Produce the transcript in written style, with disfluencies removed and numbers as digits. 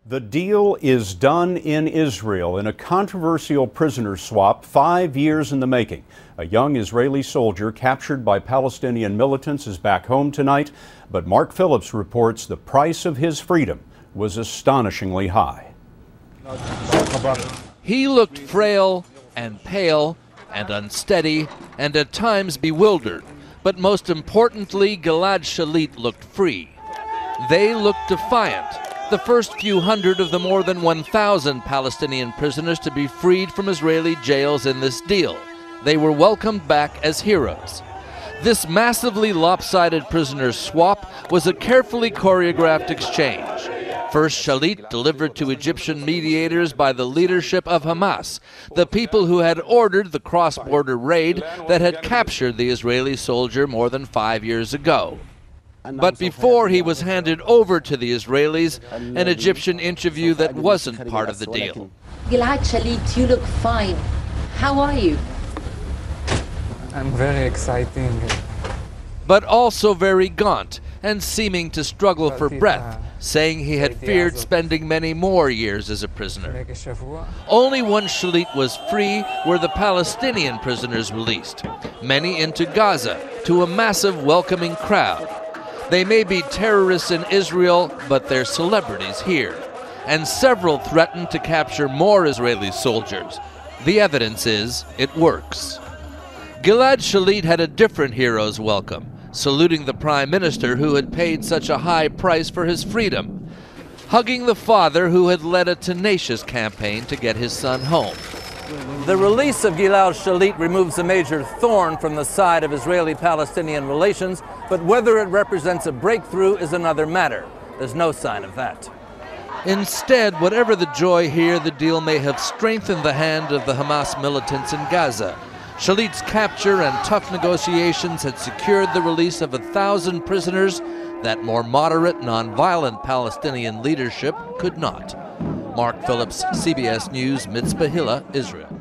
The deal is done in Israel in a controversial prisoner swap 5 years in the making. A young Israeli soldier captured by Palestinian militants is back home tonight, but Mark Phillips reports the price of his freedom was astonishingly high. He looked frail and pale and unsteady and at times bewildered, but most importantly, Gilad Shalit looked free. They looked defiant. The first few hundred of the more than 1,000 Palestinian prisoners to be freed from Israeli jails in this deal. They were welcomed back as heroes. This massively lopsided prisoner swap was a carefully choreographed exchange. First, Shalit delivered to Egyptian mediators by the leadership of Hamas, the people who had ordered the cross-border raid that had captured the Israeli soldier more than 5 years ago. But before he was handed over to the Israelis, an Egyptian interview that wasn't part of the deal. Gilad Shalit, you look fine. How are you? I'm very exciting. But also very gaunt and seeming to struggle for breath, saying he had feared spending many more years as a prisoner. Only when Shalit was free were the Palestinian prisoners released, many into Gaza, to a massive welcoming crowd. They may be terrorists in Israel, but they're celebrities here. And several threatened to capture more Israeli soldiers. The evidence is it works. Gilad Shalit had a different hero's welcome, saluting the prime minister who had paid such a high price for his freedom, hugging the father who had led a tenacious campaign to get his son home. The release of Gilad Shalit removes a major thorn from the side of Israeli-Palestinian relations, but whether it represents a breakthrough is another matter. There's no sign of that. Instead, whatever the joy here, the deal may have strengthened the hand of the Hamas militants in Gaza. Shalit's capture and tough negotiations had secured the release of 1,000 prisoners that more moderate, non-violent Palestinian leadership could not. Mark Phillips, CBS News, Mitzpah Hilla, Israel.